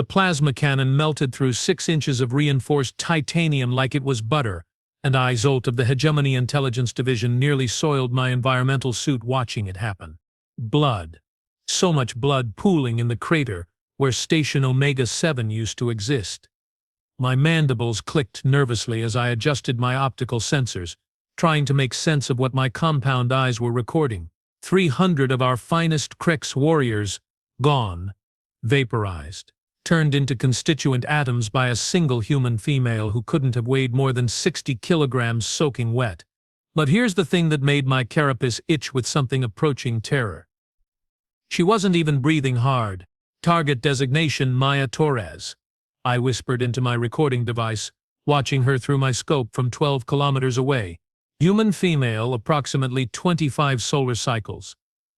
The plasma cannon melted through 6 inches of reinforced titanium like it was butter, and I, Zolt of the Hegemony Intelligence Division, nearly soiled my environmental suit watching it happen. Blood. So much blood pooling in the crater where Station Omega-7 used to exist. My mandibles clicked nervously as I adjusted my optical sensors, trying to make sense of what my compound eyes were recording. 300 of our finest Krex warriors, gone, vaporized, turned into constituent atoms by a single human female who couldn't have weighed more than 60 kilograms soaking wet. But here's the thing that made my carapace itch with something approaching terror. She wasn't even breathing hard. Target designation Maya Torres. I whispered into my recording device, watching her through my scope from 12 kilometers away. Human female, approximately 25 solar cycles.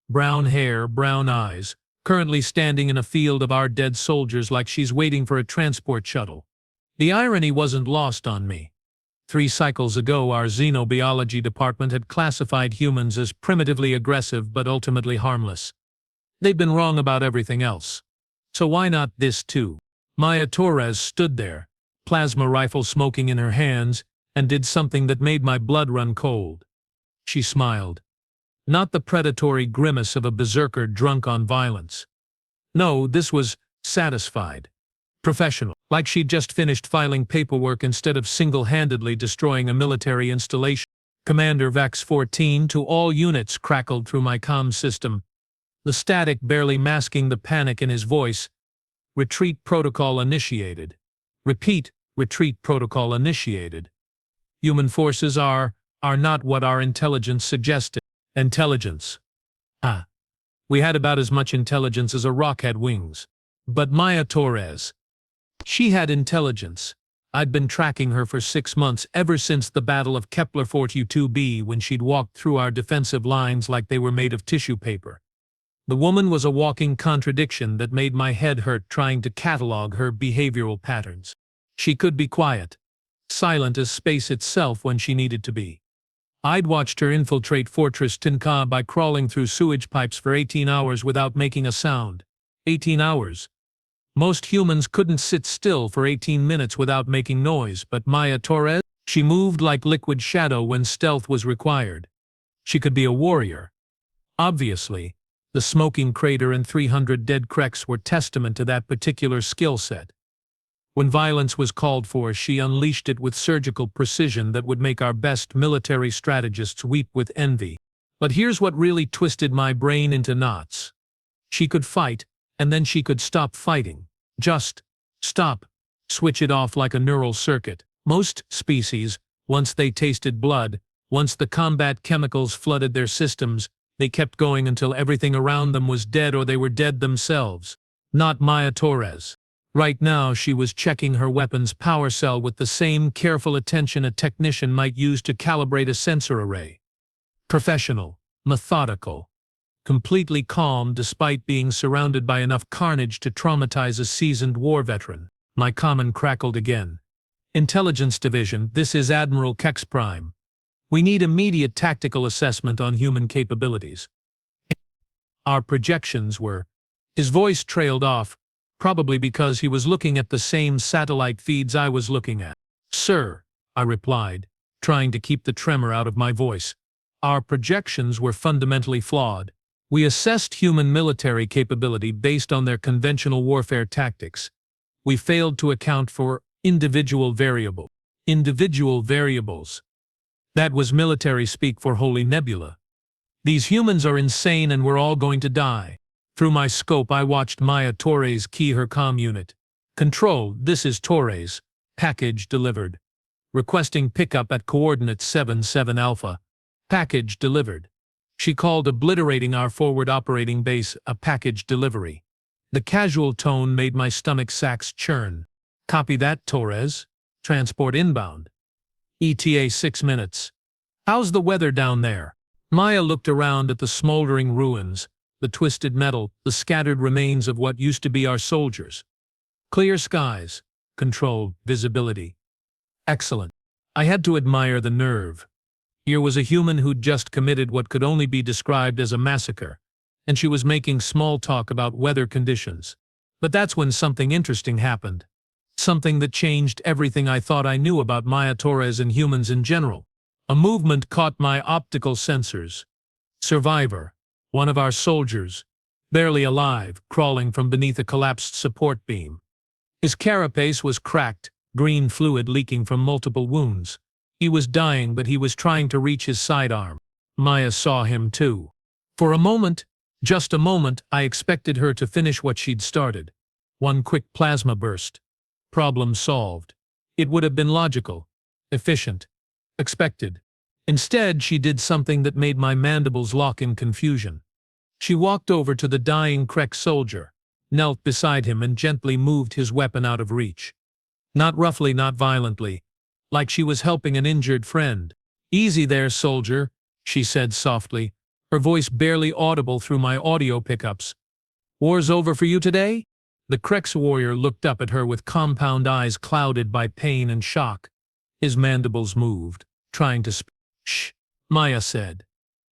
Brown hair, brown eyes, currently standing in a field of our dead soldiers like she's waiting for a transport shuttle. The irony wasn't lost on me. 3 cycles ago, our xenobiology department had classified humans as primitively aggressive but ultimately harmless. They'd been wrong about everything else. So why not this too? Maya Torres stood there, plasma rifle smoking in her hands, and did something that made my blood run cold. She smiled. Not the predatory grimace of a berserker drunk on violence. No, this was satisfied. Professional. Like she'd just finished filing paperwork instead of single-handedly destroying a military installation. Commander Vax 14 to all units crackled through my comm system, the static barely masking the panic in his voice. Retreat protocol initiated. Repeat, retreat protocol initiated. Human forces are not what our intelligence suggested. Intelligence. We had about as much intelligence as a rock had wings. But Maya Torres, she had intelligence. I'd been tracking her for 6 months, ever since the Battle of Kepler-42b, when she'd walked through our defensive lines like they were made of tissue paper. The woman was a walking contradiction that made my head hurt trying to catalog her behavioral patterns. She could be quiet, silent as space itself when she needed to be. I'd watched her infiltrate Fortress Tinka by crawling through sewage pipes for 18 hours without making a sound. 18 hours. Most humans couldn't sit still for 18 minutes without making noise, but Maya Torres, she moved like liquid shadow when stealth was required. She could be a warrior. Obviously, the smoking crater and 300 dead Krex were testament to that particular skill set. When violence was called for, she unleashed it with surgical precision that would make our best military strategists weep with envy. But here's what really twisted my brain into knots. She could fight, and then she could stop fighting. Just stop. Switch it off like a neural circuit. Most species, once they tasted blood, once the combat chemicals flooded their systems, they kept going until everything around them was dead or they were dead themselves. Not Maya Torres. Right now she was checking her weapon's power cell with the same careful attention a technician might use to calibrate a sensor array. Professional, methodical, completely calm despite being surrounded by enough carnage to traumatize a seasoned war veteran. My common crackled again. Intelligence Division, this is Admiral Kex Prime. We need immediate tactical assessment on human capabilities. Our projections were... His voice trailed off, probably because he was looking at the same satellite feeds I was looking at. Sir, I replied, trying to keep the tremor out of my voice. Our projections were fundamentally flawed. We assessed human military capability based on their conventional warfare tactics. We failed to account for individual variables. That was military speak for Holy Nebula. These humans are insane and we're all going to die. Through my scope I watched Maya Torres key her comm unit. Control, this is Torres. Package delivered. Requesting pickup at coordinates 77 Alpha. Package delivered. She called obliterating our forward operating base a package delivery. The casual tone made my stomach sacks churn. Copy that, Torres. Transport inbound. ETA 6 minutes. How's the weather down there? Maya looked around at the smoldering ruins, the twisted metal, the scattered remains of what used to be our soldiers. Clear skies. Control, visibility. Excellent. I had to admire the nerve. Here was a human who'd just committed what could only be described as a massacre, and she was making small talk about weather conditions. But that's when something interesting happened. Something that changed everything I thought I knew about Maya Torres and humans in general. A movement caught my optical sensors. Survivor, one of our soldiers, barely alive, crawling from beneath a collapsed support beam. His carapace was cracked, green fluid leaking from multiple wounds. He was dying, but he was trying to reach his sidearm. Maya saw him too. For a moment, just a moment, I expected her to finish what she'd started. One quick plasma burst. Problem solved. It would have been logical, efficient, expected. Instead, she did something that made my mandibles lock in confusion. She walked over to the dying Krek soldier, knelt beside him and gently moved his weapon out of reach. Not roughly, not violently, like she was helping an injured friend. "Easy there, soldier," she said softly, her voice barely audible through my audio pickups. "War's over for you today?" The Krek's warrior looked up at her with compound eyes clouded by pain and shock. His mandibles moved, trying to speak. "Shh," Maya said,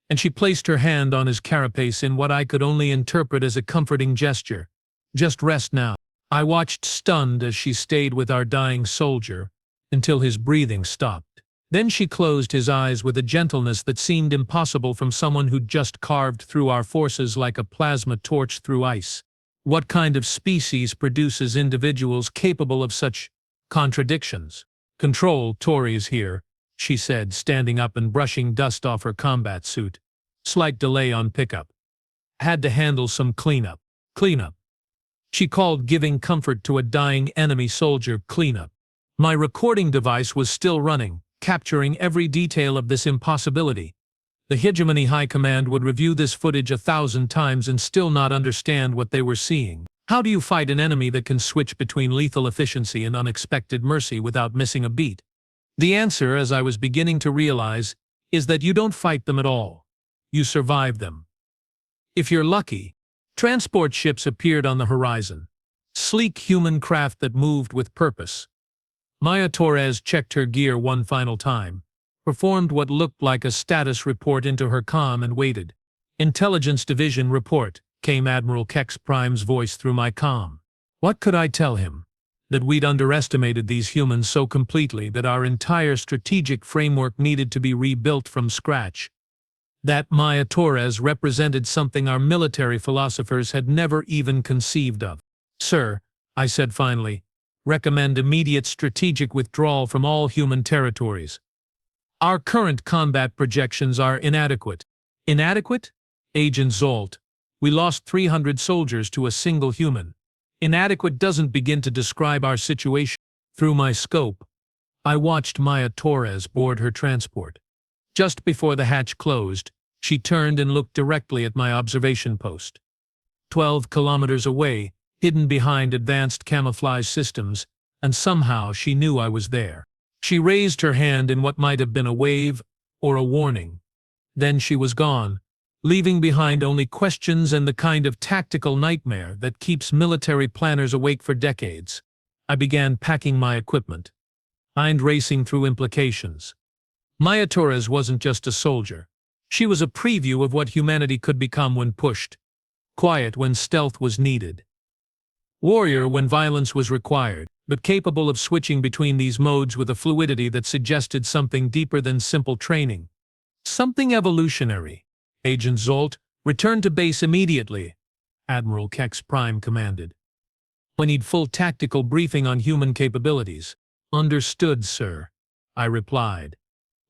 and she placed her hand on his carapace in what I could only interpret as a comforting gesture. "Just rest now." I watched stunned as she stayed with our dying soldier until his breathing stopped. Then she closed his eyes with a gentleness that seemed impossible from someone who'd just carved through our forces like a plasma torch through ice. What kind of species produces individuals capable of such contradictions? "Control, Tori is here," she said, standing up and brushing dust off her combat suit. "Slight delay on pickup. Had to handle some cleanup." "Cleanup," she called, giving comfort to a dying enemy soldier. "Cleanup." My recording device was still running, capturing every detail of this impossibility. The Hegemony High Command would review this footage 1,000 times and still not understand what they were seeing. How do you fight an enemy that can switch between lethal efficiency and unexpected mercy without missing a beat? The answer, as I was beginning to realize, is that you don't fight them at all. You survive them. If you're lucky, transport ships appeared on the horizon. Sleek human craft that moved with purpose. Maya Torres checked her gear one final time, performed what looked like a status report into her comm and waited. "Intelligence Division report," came Admiral Kex Prime's voice through my comm. What could I tell him? That we'd underestimated these humans so completely that our entire strategic framework needed to be rebuilt from scratch. That Maya Torres represented something our military philosophers had never even conceived of. "Sir," I said finally, "recommend immediate strategic withdrawal from all human territories. Our current combat projections are inadequate." "Inadequate?" "Agent Zolt, we lost 300 soldiers to a single human. Inadequate doesn't begin to describe our situation." Through my scope, I watched Maya Torres board her transport. Just before the hatch closed, she turned and looked directly at my observation post. 12 kilometers away, hidden behind advanced camouflage systems, and somehow she knew I was there. She raised her hand in what might have been a wave or a warning. Then she was gone, leaving behind only questions and the kind of tactical nightmare that keeps military planners awake for decades. I began packing my equipment, mind racing through implications. Maya Torres wasn't just a soldier. She was a preview of what humanity could become when pushed. Quiet when stealth was needed. Warrior when violence was required, but capable of switching between these modes with a fluidity that suggested something deeper than simple training. Something evolutionary. "Agent Zolt, return to base immediately," Admiral Kex Prime commanded. "We need full tactical briefing on human capabilities." "Understood, sir," I replied,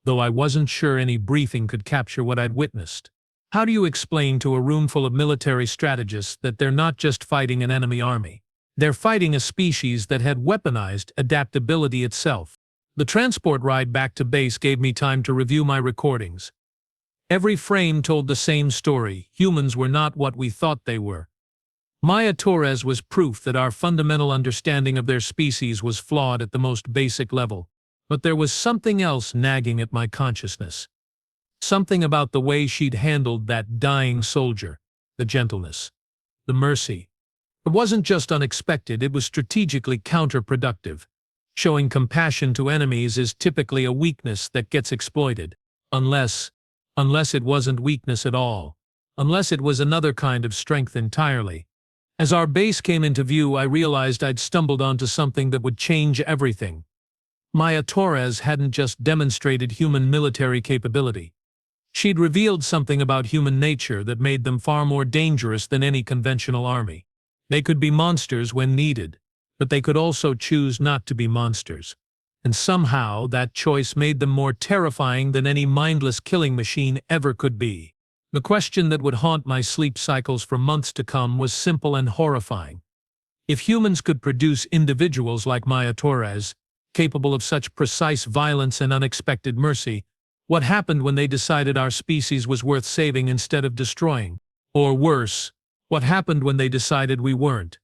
though I wasn't sure any briefing could capture what I'd witnessed. How do you explain to a room full of military strategists that they're not just fighting an enemy army? They're fighting a species that had weaponized adaptability itself. The transport ride back to base gave me time to review my recordings. Every frame told the same story. Humans were not what we thought they were. Maya Torres was proof that our fundamental understanding of their species was flawed at the most basic level. But there was something else nagging at my consciousness. Something about the way she'd handled that dying soldier. The gentleness. The mercy. It wasn't just unexpected, it was strategically counterproductive. Showing compassion to enemies is typically a weakness that gets exploited. Unless it wasn't weakness at all. Unless it was another kind of strength entirely. As our base came into view, I realized I'd stumbled onto something that would change everything. Maya Torres hadn't just demonstrated human military capability. She'd revealed something about human nature that made them far more dangerous than any conventional army. They could be monsters when needed, but they could also choose not to be monsters. And somehow that choice made them more terrifying than any mindless killing machine ever could be. The question that would haunt my sleep cycles for months to come was simple and horrifying. If humans could produce individuals like Maya Torres, capable of such precise violence and unexpected mercy, what happened when they decided our species was worth saving instead of destroying? Or worse, what happened when they decided we weren't?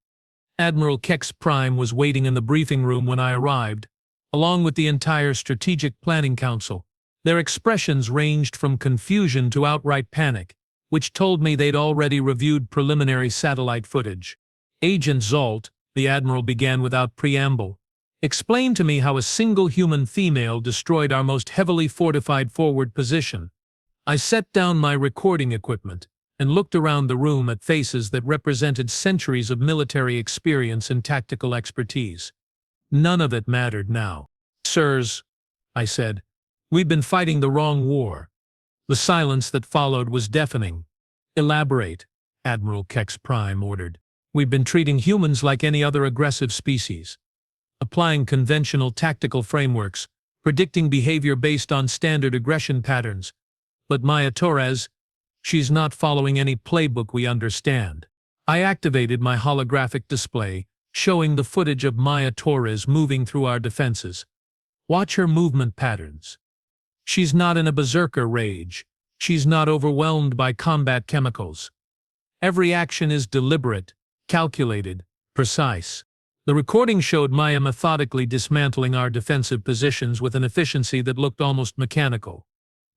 Admiral Kex Prime was waiting in the briefing room when I arrived, along with the entire Strategic Planning Council. Their expressions ranged from confusion to outright panic, which told me they'd already reviewed preliminary satellite footage. Agent Zolt, the Admiral began without preamble, explained to me how a single human female destroyed our most heavily fortified forward position. I set down my recording equipment and looked around the room at faces that represented centuries of military experience and tactical expertise. None of it mattered now. "Sirs," I said, "we've been fighting the wrong war." The silence that followed was deafening. "Elaborate," Admiral Kex Prime ordered. "We've been treating humans like any other aggressive species, applying conventional tactical frameworks, predicting behavior based on standard aggression patterns. But Maya Torres, she's not following any playbook we understand." I activated my holographic display, showing the footage of Maya Torres moving through our defenses. "Watch her movement patterns. She's not in a berserker rage. She's not overwhelmed by combat chemicals. Every action is deliberate, calculated, precise." The recording showed Maya methodically dismantling our defensive positions with an efficiency that looked almost mechanical.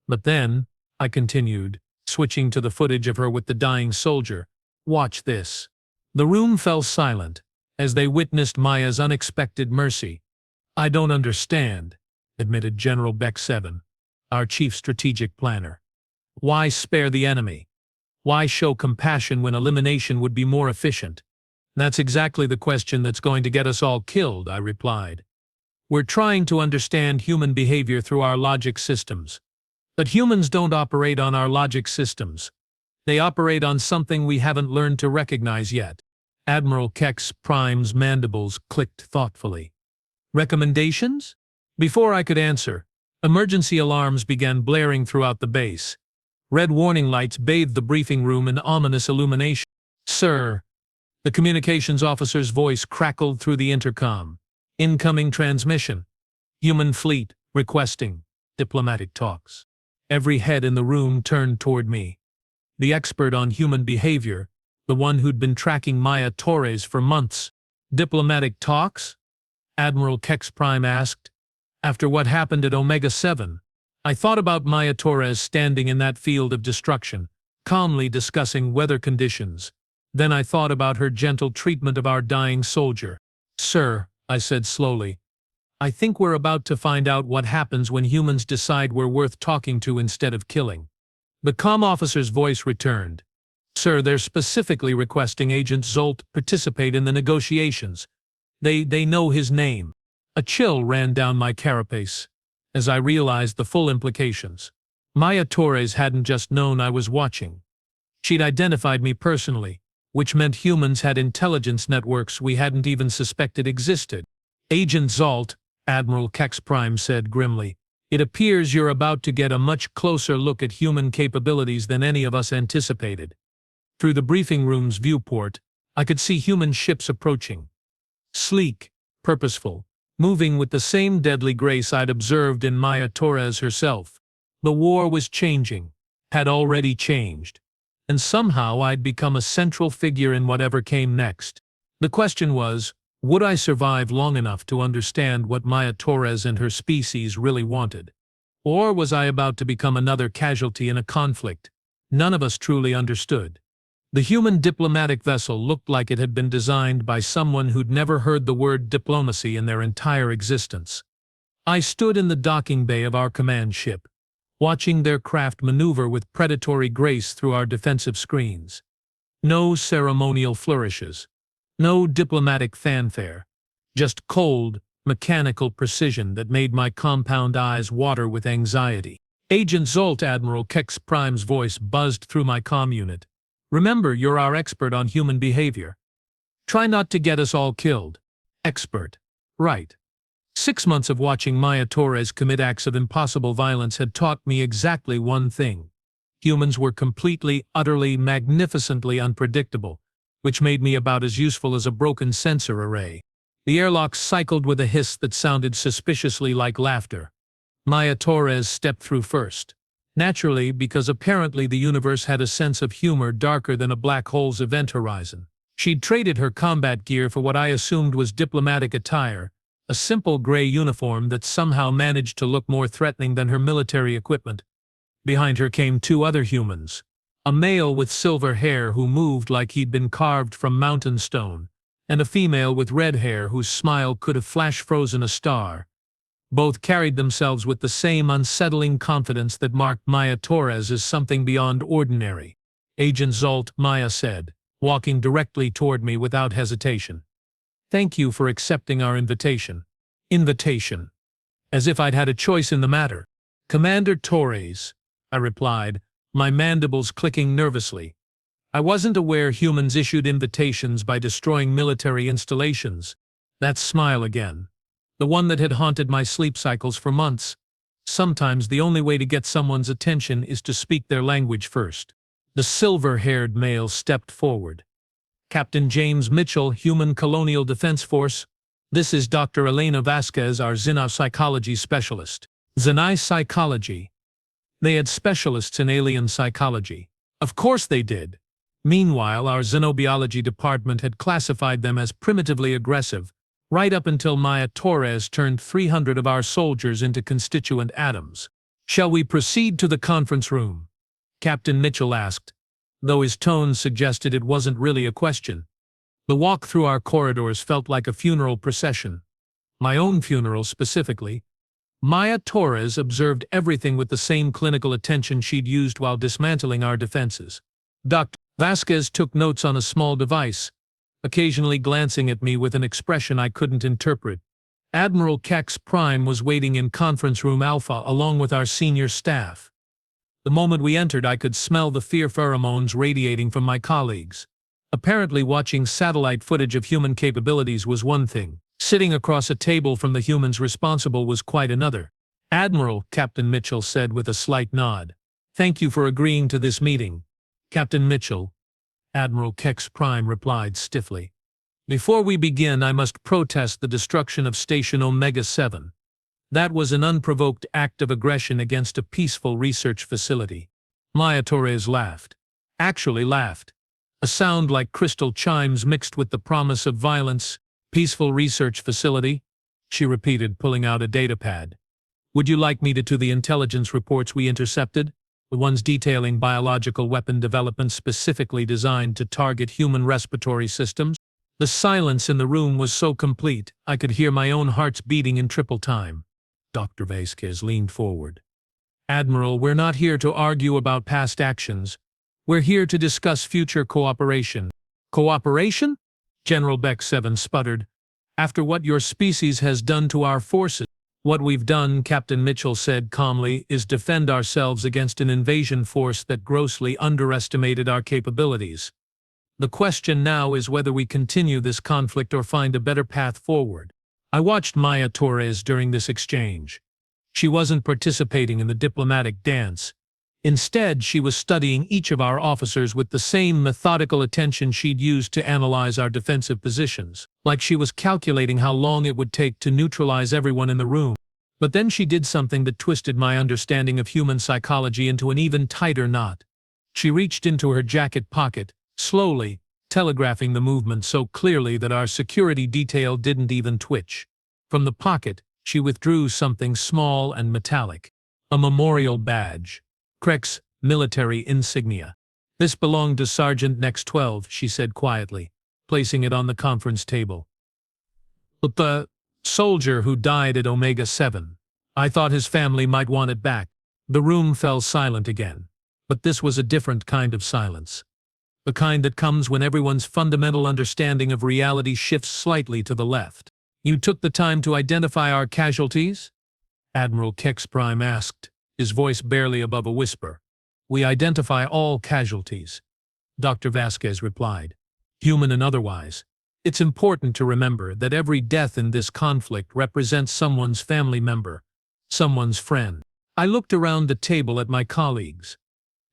"But then," I continued, switching to the footage of her with the dying soldier, "watch this." The room fell silent as they witnessed Maya's unexpected mercy. "I don't understand," admitted General Beck 7, our chief strategic planner. "Why spare the enemy? Why show compassion when elimination would be more efficient?" "That's exactly the question that's going to get us all killed," I replied. "We're trying to understand human behavior through our logic systems. But humans don't operate on our logic systems. They operate on something we haven't learned to recognize yet." Admiral Kex Prime's mandibles clicked thoughtfully. "Recommendations?" Before I could answer, emergency alarms began blaring throughout the base. Red warning lights bathed the briefing room in ominous illumination. "Sir," the communications officer's voice crackled through the intercom. "Incoming transmission. Human fleet requesting diplomatic talks." Every head in the room turned toward me. The expert on human behavior, the one who'd been tracking Maya Torres for months. "Diplomatic talks?" Admiral Kex Prime asked. "After what happened at Omega 7, I thought about Maya Torres standing in that field of destruction, calmly discussing weather conditions. Then I thought about her gentle treatment of our dying soldier." "Sir," I said slowly, "I think we're about to find out what happens when humans decide we're worth talking to instead of killing." The comm officer's voice returned. "Sir, they're specifically requesting Agent Zolt participate in the negotiations. They know his name." A chill ran down my carapace as I realized the full implications. Maya Torres hadn't just known I was watching. She'd identified me personally, which meant humans had intelligence networks we hadn't even suspected existed. "Agent Zolt," Admiral Kex Prime said grimly, "it appears you're about to get a much closer look at human capabilities than any of us anticipated." Through the briefing room's viewport, I could see human ships approaching. Sleek, purposeful, moving with the same deadly grace I'd observed in Maya Torres herself. The war was changing, had already changed, and somehow I'd become a central figure in whatever came next. The question was, would I survive long enough to understand what Maya Torres and her species really wanted? Or was I about to become another casualty in a conflict none of us truly understood? The human diplomatic vessel looked like it had been designed by someone who'd never heard the word diplomacy in their entire existence. I stood in the docking bay of our command ship, watching their craft maneuver with predatory grace through our defensive screens. No ceremonial flourishes, No diplomatic fanfare, just cold, mechanical precision that made my compound eyes water with anxiety. Agent Zolt, Admiral Kex Prime's voice buzzed through my comm unit. Remember, you're our expert on human behavior. Try not to get us all killed. Expert. Right. 6 months of watching Maya Torres commit acts of impossible violence had taught me exactly one thing. Humans were completely, utterly, magnificently unpredictable, which made me about as useful as a broken sensor array. The airlock cycled with a hiss that sounded suspiciously like laughter. Maya Torres stepped through first. Naturally, because apparently the universe had a sense of humor darker than a black hole's event horizon. She'd traded her combat gear for what I assumed was diplomatic attire, a simple gray uniform that somehow managed to look more threatening than her military equipment. Behind her came 2 other humans. A male with silver hair who moved like he'd been carved from mountain stone, and a female with red hair whose smile could have flash-frozen a star. Both carried themselves with the same unsettling confidence that marked Maya Torres as something beyond ordinary. Agent Zolt, Maya said, walking directly toward me without hesitation. Thank you for accepting our invitation. Invitation. As if I'd had a choice in the matter. Commander Torres, I replied, my mandibles clicking nervously. I wasn't aware humans issued invitations by destroying military installations. That smile again. The one that had haunted my sleep cycles for months. Sometimes the only way to get someone's attention is to speak their language first. The silver-haired male stepped forward. Captain James Mitchell, Human Colonial Defense Force. This is Dr. Elena Vasquez, our xenopsychology specialist. Xenopsychology. They had specialists in alien psychology. Of course they did. Meanwhile, our xenobiology department had classified them as primitively aggressive, right up until Maya Torres turned 300 of our soldiers into constituent atoms. Shall we proceed to the conference room? Captain Mitchell asked, though his tone suggested it wasn't really a question. The walk through our corridors felt like a funeral procession. My own funeral specifically. Maya Torres observed everything with the same clinical attention she'd used while dismantling our defenses. Dr. Vasquez took notes on a small device, occasionally glancing at me with an expression I couldn't interpret. Admiral Kex Prime was waiting in Conference Room Alpha along with our senior staff. The moment we entered, I could smell the fear pheromones radiating from my colleagues. Apparently, watching satellite footage of human capabilities was one thing. Sitting across a table from the humans responsible was quite another. Admiral, Captain Mitchell said with a slight nod. Thank you for agreeing to this meeting. Captain Mitchell, Admiral Kex Prime replied stiffly. Before we begin, I must protest the destruction of Station Omega-7. That was an unprovoked act of aggression against a peaceful research facility. Maya Torres laughed. Actually laughed. A sound like crystal chimes mixed with the promise of violence. Peaceful research facility? She repeated, pulling out a datapad. Would you like me to the intelligence reports we intercepted? The ones detailing biological weapon development specifically designed to target human respiratory systems? The silence in the room was so complete, I could hear my own heart's beating in triple time. Dr. Vasquez leaned forward. Admiral, we're not here to argue about past actions. We're here to discuss future cooperation. Cooperation? General Beck-7 sputtered. After what your species has done to our forces. What we've done, Captain Mitchell said calmly, is defend ourselves against an invasion force that grossly underestimated our capabilities. The question now is whether we continue this conflict or find a better path forward. I watched Maya Torres during this exchange. She wasn't participating in the diplomatic dance. Instead, she was studying each of our officers with the same methodical attention she'd used to analyze our defensive positions, like she was calculating how long it would take to neutralize everyone in the room. But then she did something that twisted my understanding of human psychology into an even tighter knot. She reached into her jacket pocket, slowly, telegraphing the movement so clearly that our security detail didn't even twitch. From the pocket, she withdrew something small and metallic. A memorial badge. Krex, military insignia. This belonged to Sergeant Nex 12, she said quietly, placing it on the conference table. But the soldier who died at Omega-7. I thought his family might want it back. The room fell silent again. But this was a different kind of silence. the kind that comes when everyone's fundamental understanding of reality shifts slightly to the left. You took the time to identify our casualties? Admiral Kex Prime asked, his voice barely above a whisper. We identify all casualties, Dr. Vasquez replied, human and otherwise. It's important to remember that every death in this conflict represents someone's family member, someone's friend. I looked around the table at my colleagues.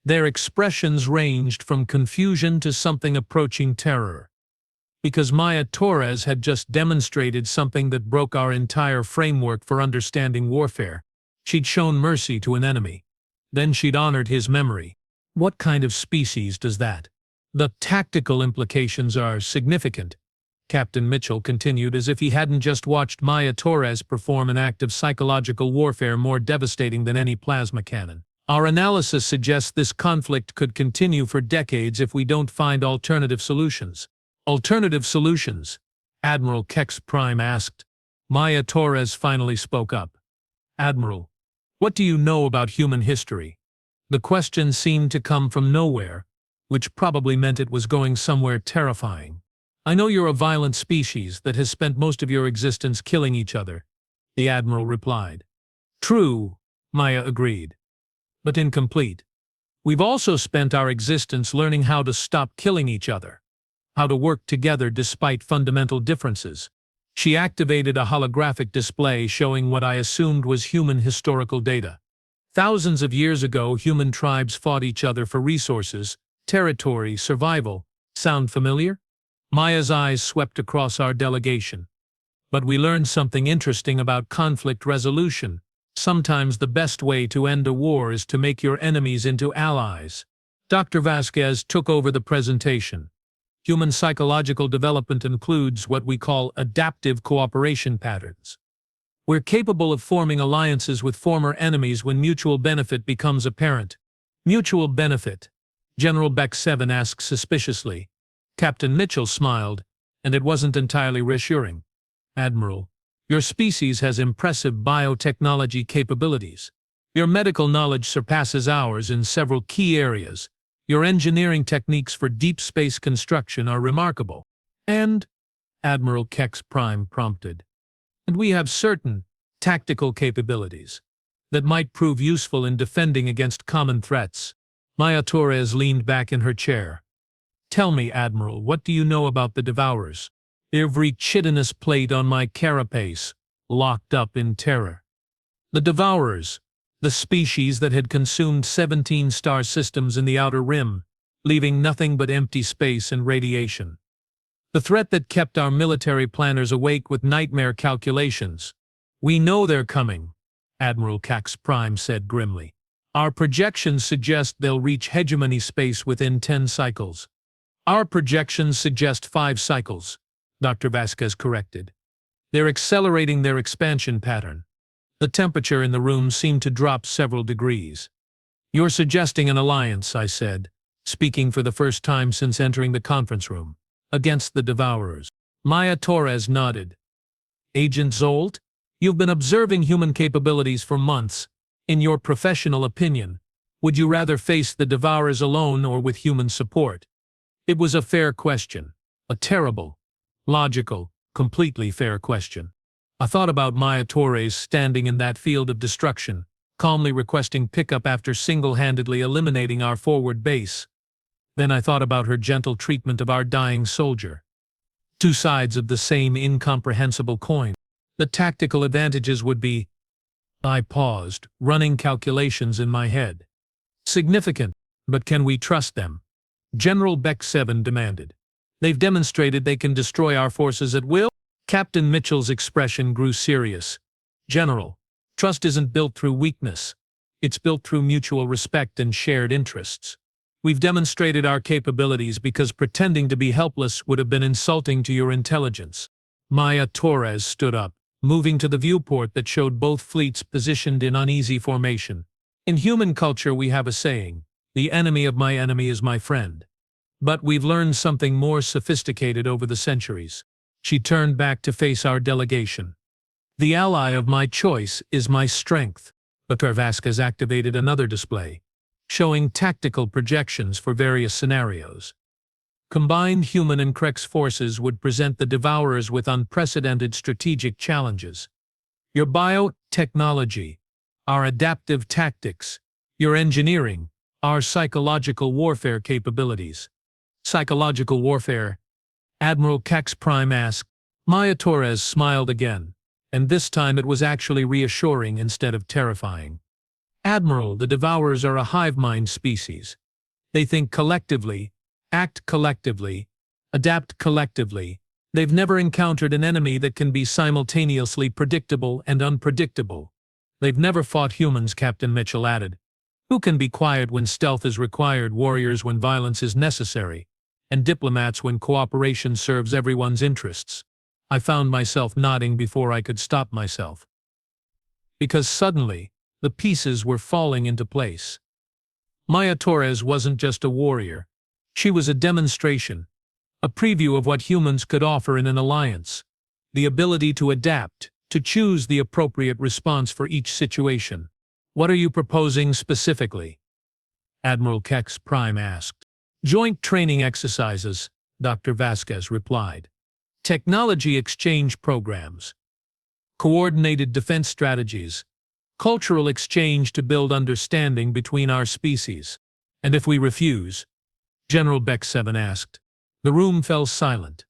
Their expressions ranged from confusion to something approaching terror. Because Maya Torres had just demonstrated something that broke our entire framework for understanding warfare. She'd shown mercy to an enemy. Then she'd honored his memory. What kind of species does that? The tactical implications are significant, Captain Mitchell continued as if he hadn't just watched Maya Torres perform an act of psychological warfare more devastating than any plasma cannon. Our analysis suggests this conflict could continue for decades if we don't find alternative solutions. Alternative solutions? Admiral Kex Prime asked. Maya Torres finally spoke up. Admiral, what do you know about human history? The question seemed to come from nowhere, which probably meant it was going somewhere terrifying. I know you're a violent species that has spent most of your existence killing each other, the Admiral replied. True, Maya agreed, but incomplete. We've also spent our existence learning how to stop killing each other, how to work together despite fundamental differences. She activated a holographic display showing what I assumed was human historical data. Thousands of years ago, human tribes fought each other for resources, territory, survival. Sound familiar? Maya's eyes swept across our delegation. But we learned something interesting about conflict resolution. Sometimes the best way to end a war is to make your enemies into allies. Dr. Vasquez took over the presentation. Human psychological development includes what we call adaptive cooperation patterns. We're capable of forming alliances with former enemies when mutual benefit becomes apparent. Mutual benefit? General Beck 7 asked suspiciously. Captain Mitchell smiled, and it wasn't entirely reassuring. Admiral, your species has impressive biotechnology capabilities. Your medical knowledge surpasses ours in several key areas. Your engineering techniques for deep space construction are remarkable. And, Admiral Kex Prime prompted, and we have certain tactical capabilities that might prove useful in defending against common threats. Maya Torres leaned back in her chair. Tell me, Admiral, what do you know about the Devourers? Every chitinous plate on my carapace locked up in terror. The Devourers, the species that had consumed 17 star systems in the Outer Rim, leaving nothing but empty space and radiation. The threat that kept our military planners awake with nightmare calculations. We know they're coming, Admiral Kex Prime said grimly. Our projections suggest they'll reach hegemony space within 10 cycles. Our projections suggest 5 cycles, Dr. Vasquez corrected. They're accelerating their expansion pattern. The temperature in the room seemed to drop several degrees. You're suggesting an alliance, I said, speaking for the first time since entering the conference room, against the Devourers. Maya Torres nodded. Agent Zolt, you've been observing human capabilities for months. In your professional opinion, would you rather face the Devourers alone or with human support? It was a fair question. A terrible, logical, completely fair question. I thought about Maya Torres standing in that field of destruction, calmly requesting pickup after single-handedly eliminating our forward base. Then I thought about her gentle treatment of our dying soldier. Two sides of the same incomprehensible coin. The tactical advantages would be... I paused, running calculations in my head. Significant, but can we trust them? General Beck 7 demanded. They've demonstrated they can destroy our forces at will? Captain Mitchell's expression grew serious. General, trust isn't built through weakness. It's built through mutual respect and shared interests. We've demonstrated our capabilities because pretending to be helpless would have been insulting to your intelligence. Maya Torres stood up, moving to the viewport that showed both fleets positioned in uneasy formation. In human culture we have a saying, the enemy of my enemy is my friend. But we've learned something more sophisticated over the centuries. She turned back to face our delegation. The ally of my choice is my strength. Dr. Vasquez activated another display, showing tactical projections for various scenarios. Combined human and Krex forces would present the Devourers with unprecedented strategic challenges. Your biotechnology, our adaptive tactics, your engineering, our psychological warfare capabilities. Psychological warfare? Admiral Kex Prime asked. Maya Torres smiled again, and this time it was actually reassuring instead of terrifying. Admiral, the Devourers are a hive-mind species. They think collectively, act collectively, adapt collectively. They've never encountered an enemy that can be simultaneously predictable and unpredictable. They've never fought humans, Captain Mitchell added. Who can be quiet when stealth is required, warriors when violence is necessary, and diplomats when cooperation serves everyone's interests? I found myself nodding before I could stop myself. Because suddenly, the pieces were falling into place. Maya Torres wasn't just a warrior. She was a demonstration, a preview of what humans could offer in an alliance. The ability to adapt, to choose the appropriate response for each situation. What are you proposing specifically? Admiral Kex Prime asked. Joint training exercises, Dr. Vasquez replied. Technology exchange programs. Coordinated defense strategies. Cultural exchange to build understanding between our species. And if we refuse? General Beck 7 asked. The room fell silent.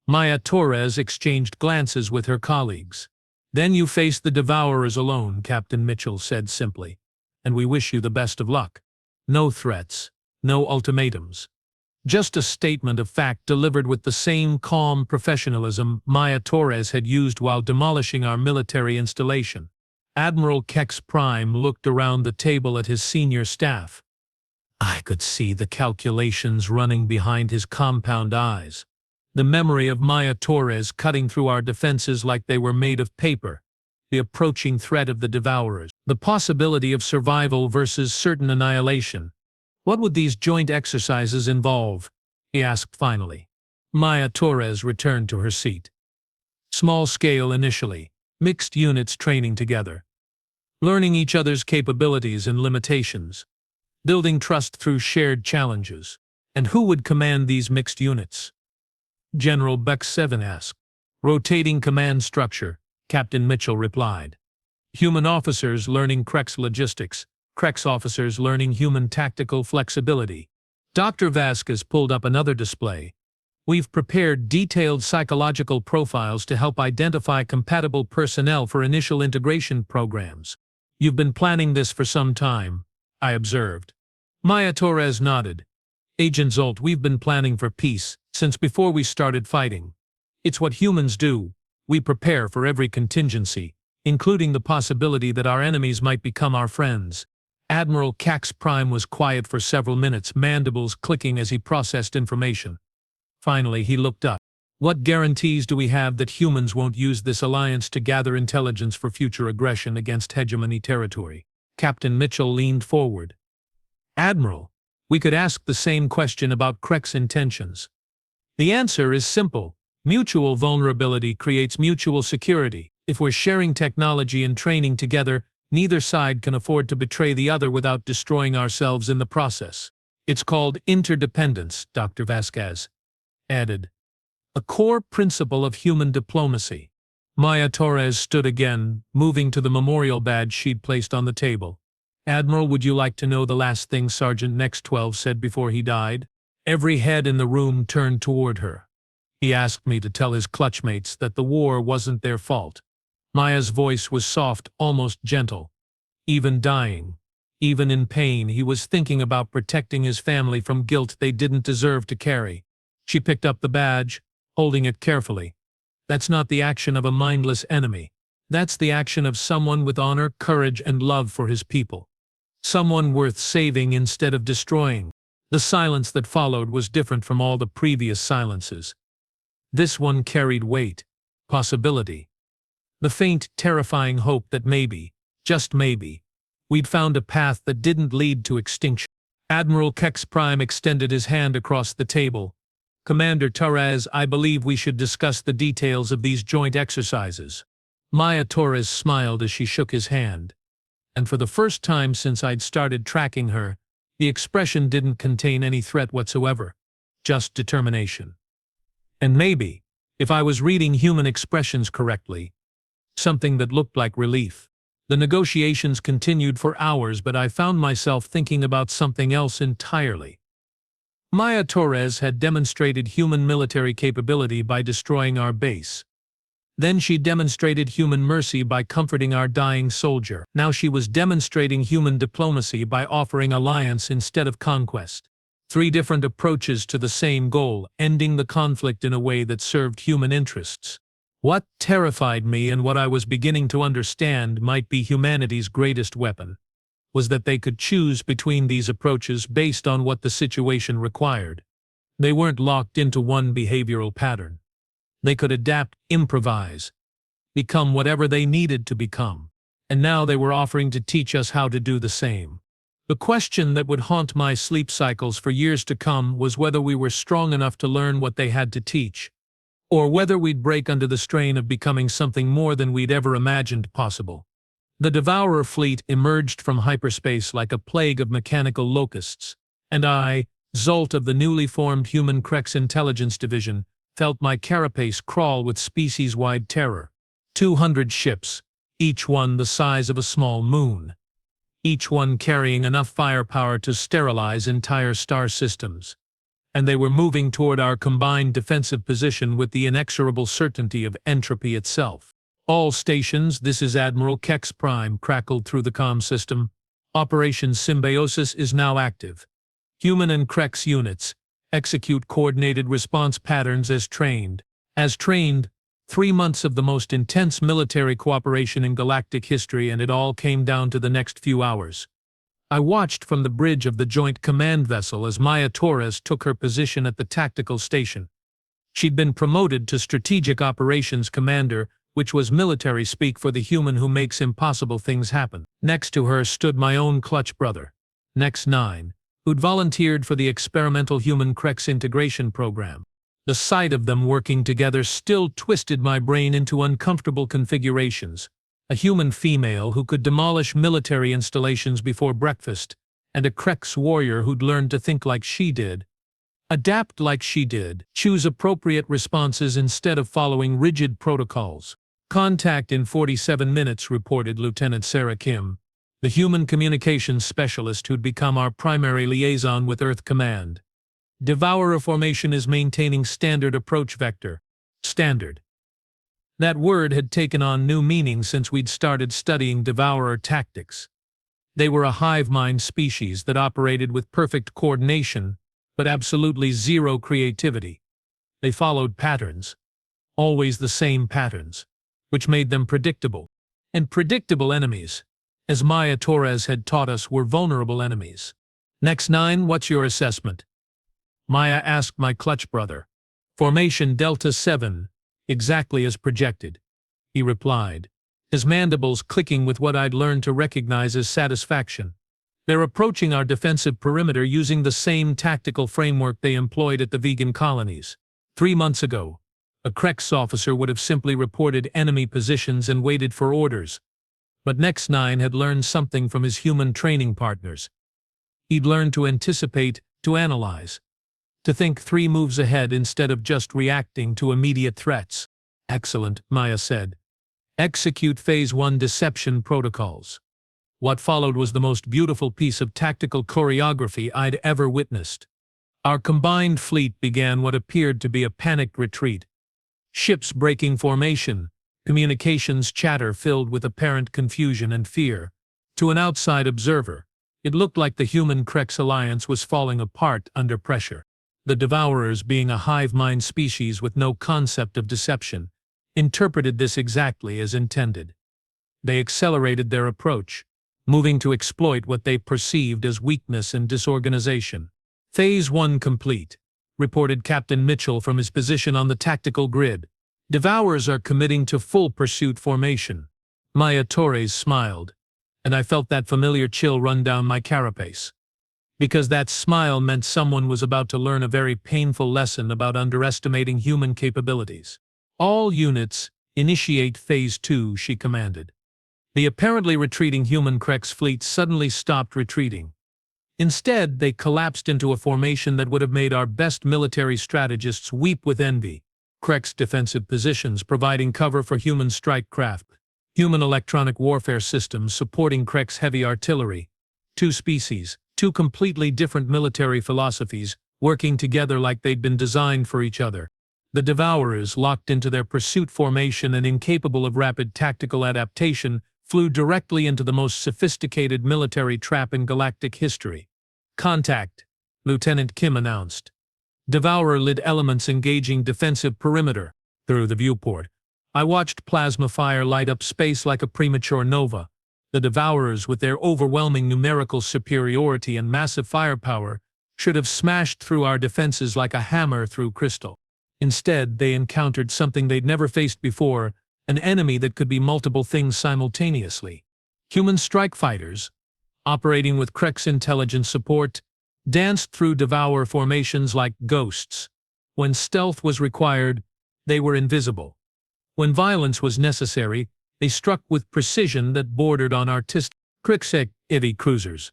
Maya Torres exchanged glances with her colleagues. Then you face the Devourers alone, Captain Mitchell said simply. And we wish you the best of luck. No threats, no ultimatums. Just a statement of fact delivered with the same calm professionalism Maya Torres had used while demolishing our military installation. Admiral Kex Prime looked around the table at his senior staff. I could see the calculations running behind his compound eyes. The memory of Maya Torres cutting through our defenses like they were made of paper. The approaching threat of the Devourers. The possibility of survival versus certain annihilation. What would these joint exercises involve? He asked finally. Maya Torres returned to her seat. Small scale initially. Mixed units training together. Learning each other's capabilities and limitations. Building trust through shared challenges. And who would command these mixed units? General Beck 7 asked. Rotating command structure, Captain Mitchell replied. Human officers learning Krex logistics, Krex officers learning human tactical flexibility. Dr. Vasquez pulled up another display. We've prepared detailed psychological profiles to help identify compatible personnel for initial integration programs. You've been planning this for some time, I observed. Maya Torres nodded. Agent Zolt, we've been planning for peace since before we started fighting. It's what humans do. We prepare for every contingency, including the possibility that our enemies might become our friends. Admiral Kex Prime was quiet for several minutes, mandibles clicking as he processed information. Finally, he looked up. What guarantees do we have that humans won't use this alliance to gather intelligence for future aggression against hegemony territory? Captain Mitchell leaned forward. Admiral, we could ask the same question about Krex intentions. The answer is simple. Mutual vulnerability creates mutual security. If we're sharing technology and training together, neither side can afford to betray the other without destroying ourselves in the process. It's called interdependence, Dr. Vasquez added. A core principle of human diplomacy. Maya Torres stood again, moving to the memorial badge she'd placed on the table. Admiral, would you like to know the last thing Sergeant Next 12 said before he died? Every head in the room turned toward her. He asked me to tell his clutchmates that the war wasn't their fault. Maya's voice was soft, almost gentle. Even dying, even in pain, he was thinking about protecting his family from guilt they didn't deserve to carry. She picked up the badge, holding it carefully. That's not the action of a mindless enemy. That's the action of someone with honor, courage, and love for his people. Someone worth saving instead of destroying. The silence that followed was different from all the previous silences. This one carried weight, possibility. The faint, terrifying hope that maybe, just maybe, we'd found a path that didn't lead to extinction. Admiral Kex Prime extended his hand across the table. Commander Torres, I believe we should discuss the details of these joint exercises. Maya Torres smiled as she shook his hand. And for the first time since I'd started tracking her, the expression didn't contain any threat whatsoever. just determination. And maybe, if I was reading human expressions correctly, something that looked like relief. The negotiations continued for hours, but I found myself thinking about something else entirely. Maya Torres had demonstrated human military capability by destroying our base. Then she demonstrated human mercy by comforting our dying soldier. Now she was demonstrating human diplomacy by offering alliance instead of conquest. 3 different approaches to the same goal, ending the conflict in a way that served human interests. What terrified me, and what I was beginning to understand might be humanity's greatest weapon, was that they could choose between these approaches based on what the situation required. They weren't locked into one behavioral pattern. They could adapt, improvise, become whatever they needed to become. And now they were offering to teach us how to do the same. The question that would haunt my sleep cycles for years to come was whether we were strong enough to learn what they had to teach, or whether we'd break under the strain of becoming something more than we'd ever imagined possible. The Devourer fleet emerged from hyperspace like a plague of mechanical locusts, and I, Zolt of the newly formed Human Krex Intelligence Division, felt my carapace crawl with species-wide terror. 200 ships, each one the size of a small moon. Each one carrying enough firepower to sterilize entire star systems. And they were moving toward our combined defensive position with the inexorable certainty of entropy itself. "All stations, this is Admiral Kex Prime," crackled through the comm system. "Operation Symbiosis is now active. Human and Krex units, execute coordinated response patterns as trained." As trained, 3 months of the most intense military cooperation in galactic history, and it all came down to the next few hours. I watched from the bridge of the Joint Command Vessel as Maya Torres took her position at the tactical station. She'd been promoted to Strategic Operations Commander, which was military speak for the human who makes impossible things happen. Next to her stood my own clutch brother, Nex 9, who'd volunteered for the experimental Human Krex integration program. The sight of them working together still twisted my brain into uncomfortable configurations. A human female who could demolish military installations before breakfast, and a Krex warrior who'd learned to think like she did, adapt like she did, choose appropriate responses instead of following rigid protocols. "Contact in 47 minutes, reported Lieutenant Sarah Kim, the human communications specialist who'd become our primary liaison with Earth Command. "Devourer formation is maintaining standard approach vector." Standard. That word had taken on new meaning since we'd started studying Devourer tactics. They were a hive mind species that operated with perfect coordination, but absolutely zero creativity. They followed patterns, always the same patterns, which made them predictable. And predictable enemies, as Maya Torres had taught us, were vulnerable enemies. "Nex 9, what's your assessment?" Maya asked my clutch brother. "Formation Delta 7, exactly as projected," he replied, his mandibles clicking with what I'd learned to recognize as satisfaction. "They're approaching our defensive perimeter using the same tactical framework they employed at the vegan colonies. 3 months ago, a Krex officer would have simply reported enemy positions and waited for orders. But Nex 9 had learned something from his human training partners. He'd learned to anticipate, to analyze, to think 3 moves ahead instead of just reacting to immediate threats. "Excellent," Maya said. "Execute Phase 1 deception protocols." What followed was the most beautiful piece of tactical choreography I'd ever witnessed. Our combined fleet began what appeared to be a panicked retreat. Ships breaking formation, communications chatter filled with apparent confusion and fear. To an outside observer, it looked like the Human Krex alliance was falling apart under pressure. The Devourers, being a hive mind species with no concept of deception, interpreted this exactly as intended. They accelerated their approach, moving to exploit what they perceived as weakness and disorganization. "Phase 1 complete," reported Captain Mitchell from his position on the tactical grid. "Devourers are committing to full pursuit formation." Maya Torres smiled, and I felt that familiar chill run down my carapace. Because that smile meant someone was about to learn a very painful lesson about underestimating human capabilities. "All units, initiate Phase 2, she commanded. The apparently retreating Human Krex fleet suddenly stopped retreating. Instead, they collapsed into a formation that would have made our best military strategists weep with envy. Krek's defensive positions providing cover for human strike craft, human electronic warfare systems supporting Krek's heavy artillery. Two species, two completely different military philosophies, working together like they'd been designed for each other. The Devourers, locked into their pursuit formation and incapable of rapid tactical adaptation, flew directly into the most sophisticated military trap in galactic history. "Contact," Lieutenant Kim announced. Devourer-led elements engaging defensive perimeter. Through the viewport, I watched plasma fire light up space like a premature nova. The Devourers, with their overwhelming numerical superiority and massive firepower, should have smashed through our defenses like a hammer through crystal. Instead, they encountered something they'd never faced before, an enemy that could be multiple things simultaneously. Human strike fighters, operating with Krek's intelligence support, danced through Devourer formations like ghosts. When stealth was required, they were invisible. When violence was necessary, they struck with precision that bordered on artistic. Krek's heavy cruisers,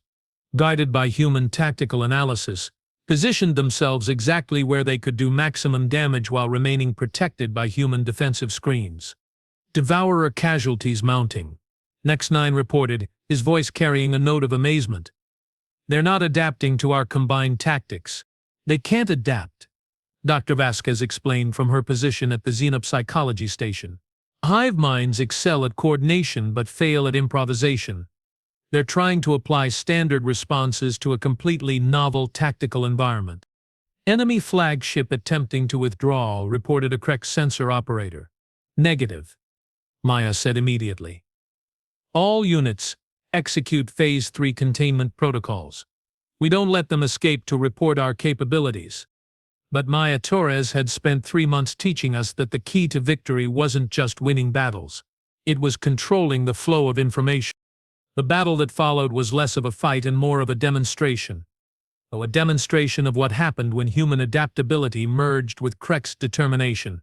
guided by human tactical analysis, positioned themselves exactly where they could do maximum damage while remaining protected by human defensive screens. Devourer casualties mounting, Nex-9 reported, his voice carrying a note of amazement. "They're not adapting to our combined tactics. They can't adapt," Dr. Vasquez explained from her position at the xenopsychology station. "Hive minds excel at coordination but fail at improvisation. They're trying to apply standard responses to a completely novel tactical environment." "Enemy flagship attempting to withdraw," reported a Krek sensor operator. "Negative," Maya said immediately. "All units, execute Phase 3 containment protocols. We don't let them escape to report our capabilities." But Maya Torres had spent 3 months teaching us that the key to victory wasn't just winning battles. It was controlling the flow of information. The battle that followed was less of a fight and more of a demonstration. A demonstration of what happened when human adaptability merged with Krek's determination.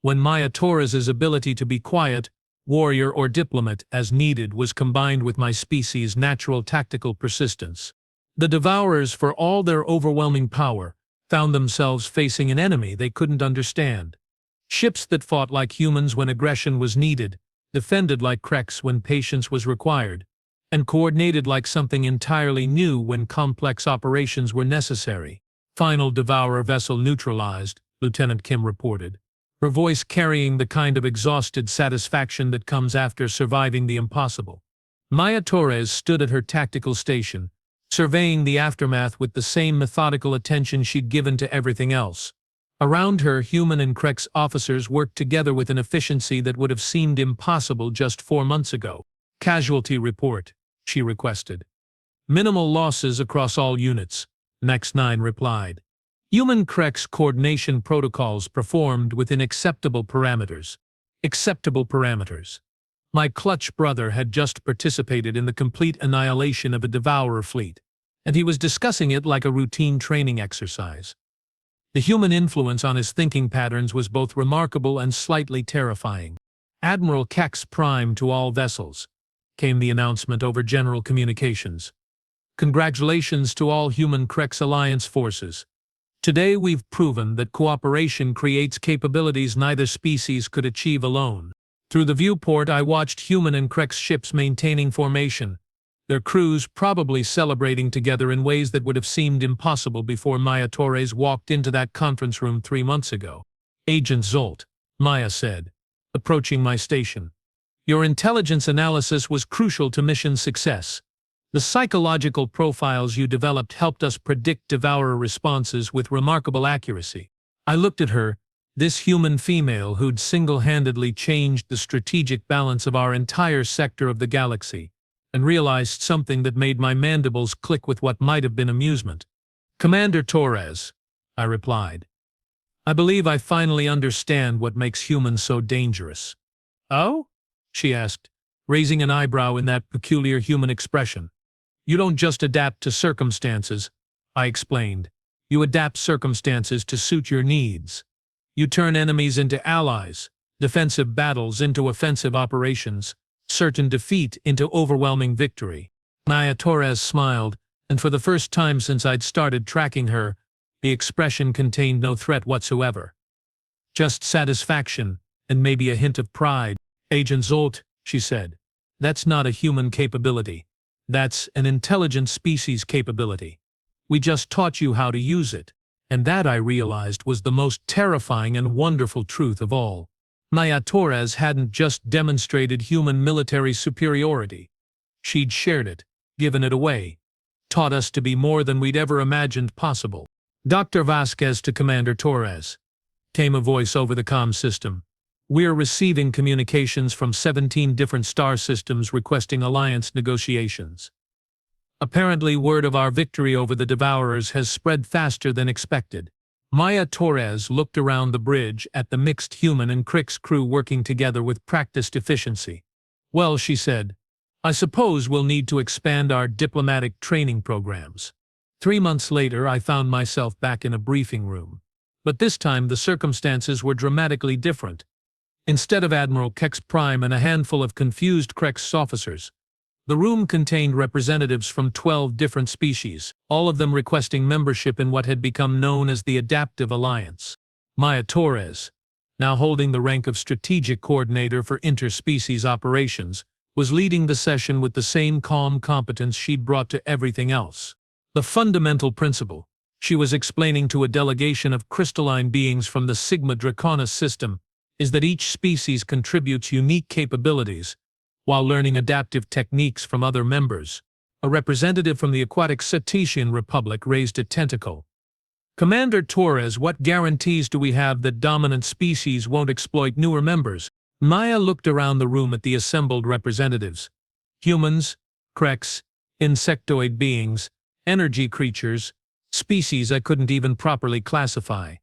When Maya Torres's ability to be quiet, warrior or diplomat as needed was combined with my species' natural tactical persistence. The Devourers, for all their overwhelming power, found themselves facing an enemy they couldn't understand. Ships that fought like humans when aggression was needed, defended like Kreks when patience was required, and coordinated like something entirely new when complex operations were necessary. "Final Devourer vessel neutralized," Lieutenant Kim reported, her voice carrying the kind of exhausted satisfaction that comes after surviving the impossible. Maya Torres stood at her tactical station, surveying the aftermath with the same methodical attention she'd given to everything else. Around her, human and Krek's officers worked together with an efficiency that would have seemed impossible just 4 months ago. "Casualty report," she requested. "Minimal losses across all units," Nex-9 replied. "Human Krek's coordination protocols performed within acceptable parameters." Acceptable parameters. My clutch brother had just participated in the complete annihilation of a Devourer fleet, and he was discussing it like a routine training exercise. The human influence on his thinking patterns was both remarkable and slightly terrifying. "Admiral Kex Prime to all vessels," came the announcement over general communications. "Congratulations to all human Krex Alliance forces. Today we've proven that cooperation creates capabilities neither species could achieve alone." Through the viewport, I watched human and Krex ships maintaining formation, their crews probably celebrating together in ways that would have seemed impossible before Maya Torres walked into that conference room 3 months ago. "Agent Zolt," Maya said, approaching my station. "Your intelligence analysis was crucial to mission success. The psychological profiles you developed helped us predict Devourer responses with remarkable accuracy." I looked at her, this human female who'd single-handedly changed the strategic balance of our entire sector of the galaxy, and realized something that made my mandibles click with what might have been amusement. "Commander Torres," I replied, "I believe I finally understand what makes humans so dangerous." "Oh?" she asked, raising an eyebrow in that peculiar human expression. "You don't just adapt to circumstances," I explained. "You adapt circumstances to suit your needs. You turn enemies into allies, defensive battles into offensive operations, certain defeat into overwhelming victory." Maya Torres smiled, and for the first time since I'd started tracking her, the expression contained no threat whatsoever. Just satisfaction, and maybe a hint of pride. "Agent Zolt," she said, "that's not a human capability. That's an intelligent species capability. We just taught you how to use it." And that, I realized, was the most terrifying and wonderful truth of all. Maya Torres hadn't just demonstrated human military superiority. She'd shared it, given it away, taught us to be more than we'd ever imagined possible. "Dr. Vasquez to Commander Torres," came a voice over the comm system. "We're receiving communications from 17 different star systems requesting alliance negotiations. Apparently, word of our victory over the Devourers has spread faster than expected." Maya Torres looked around the bridge at the mixed human and Crick's crew working together with practiced efficiency. "Well," she said, "I suppose we'll need to expand our diplomatic training programs." 3 months later, I found myself back in a briefing room. But this time the circumstances were dramatically different. Instead of Admiral Kex Prime and a handful of confused Krex officers, the room contained representatives from 12 different species, all of them requesting membership in what had become known as the Adaptive Alliance. Maya Torres, now holding the rank of Strategic Coordinator for Interspecies Operations, was leading the session with the same calm competence she'd brought to everything else. The fundamental principle, she was explaining to a delegation of crystalline beings from the Sigma Draconis system, is that each species contributes unique capabilities while learning adaptive techniques from other members. A representative from the aquatic Cetacean Republic raised a tentacle. "Commander Torres, what guarantees do we have that dominant species won't exploit newer members?" Maya looked around the room at the assembled representatives. Humans, Krex, insectoid beings, energy creatures, species I couldn't even properly classify.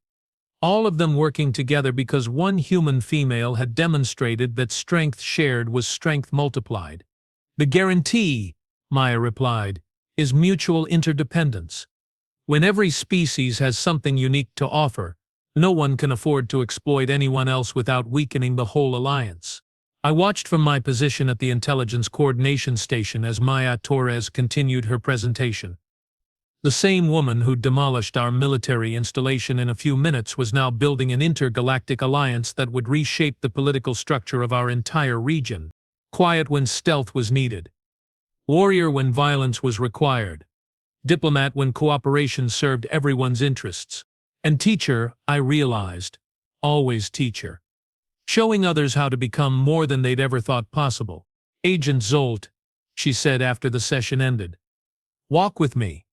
All of them working together because one human female had demonstrated that strength shared was strength multiplied. "The guarantee," Maya replied, "is mutual interdependence. When every species has something unique to offer, no one can afford to exploit anyone else without weakening the whole alliance." I watched from my position at the Intelligence Coordination Station as Maya Torres continued her presentation. The same woman who'd demolished our military installation in a few minutes was now building an intergalactic alliance that would reshape the political structure of our entire region. Quiet when stealth was needed. Warrior when violence was required. Diplomat when cooperation served everyone's interests. And teacher, I realized. Always teacher. Showing others how to become more than they'd ever thought possible. "Agent Zolt," she said after the session ended. "Walk with me."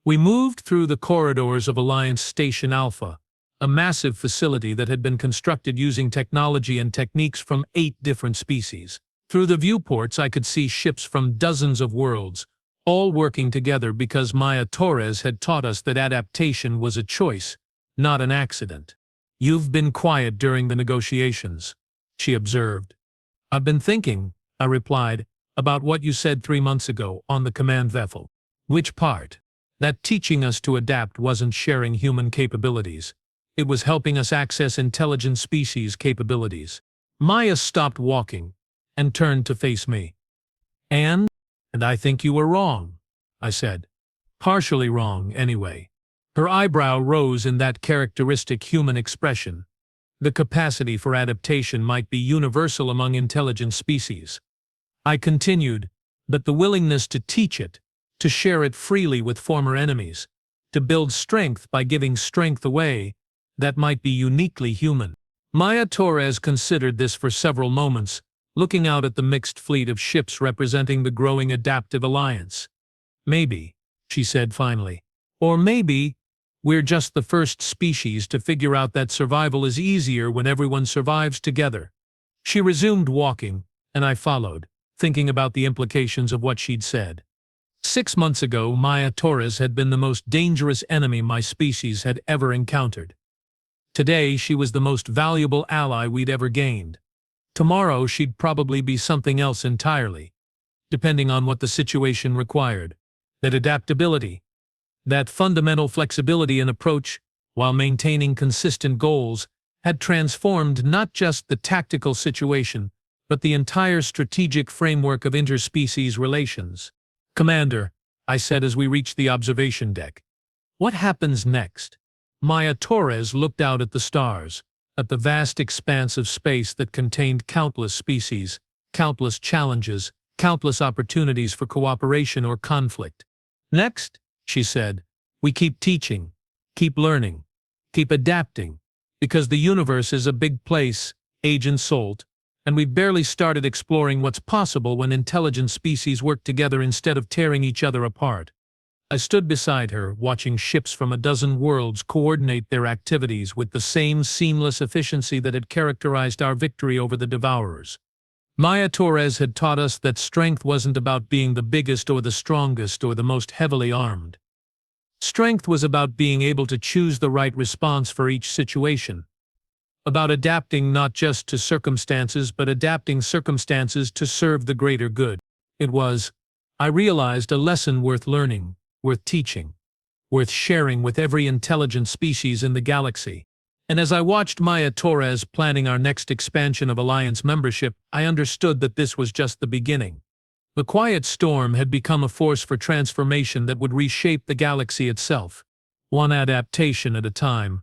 We moved through the corridors of Alliance Station Alpha, a massive facility that had been constructed using technology and techniques from 8 different species. Through the viewports I could see ships from dozens of worlds, all working together because Maya Torres had taught us that adaptation was a choice, not an accident. "You've been quiet during the negotiations," she observed. "I've been thinking," I replied, "about what you said 3 months ago on the command vessel." "Which part?" "That teaching us to adapt wasn't sharing human capabilities. It was helping us access intelligent species capabilities." Maya stopped walking and turned to face me. And I think you were wrong," I said. "Partially wrong, anyway." Her eyebrow rose in that characteristic human expression. "The capacity for adaptation might be universal among intelligent species." I continued, "But the willingness to teach it, to share it freely with former enemies, to build strength by giving strength away, that might be uniquely human." Maya Torres considered this for several moments, looking out at the mixed fleet of ships representing the growing Adaptive Alliance. "Maybe," she said finally. "Or maybe we're just the first species to figure out that survival is easier when everyone survives together." She resumed walking, and I followed, thinking about the implications of what she'd said. 6 months ago, Maya Torres had been the most dangerous enemy my species had ever encountered. Today, she was the most valuable ally we'd ever gained. Tomorrow, she'd probably be something else entirely, depending on what the situation required. That adaptability, that fundamental flexibility in approach, while maintaining consistent goals, had transformed not just the tactical situation, but the entire strategic framework of interspecies relations. "Commander," I said as we reached the observation deck. What happens next? Maya Torres looked out at the stars, at the vast expanse of space that contained countless species, countless challenges, countless opportunities for cooperation or conflict. Next, she said, we keep teaching, keep learning, keep adapting, because the universe is a big place, Agent Salt, and we've barely started exploring what's possible when intelligent species work together instead of tearing each other apart. I stood beside her, watching ships from a dozen worlds coordinate their activities with the same seamless efficiency that had characterized our victory over the Devourers. Maya Torres had taught us that strength wasn't about being the biggest or the strongest or the most heavily armed. Strength was about being able to choose the right response for each situation, about adapting not just to circumstances but adapting circumstances to serve the greater good. It was, I realized, a lesson worth learning, worth teaching, worth sharing with every intelligent species in the galaxy. And as I watched Maya Torres planning our next expansion of Alliance membership, I understood that this was just the beginning. The quiet storm had become a force for transformation that would reshape the galaxy itself, one adaptation at a time,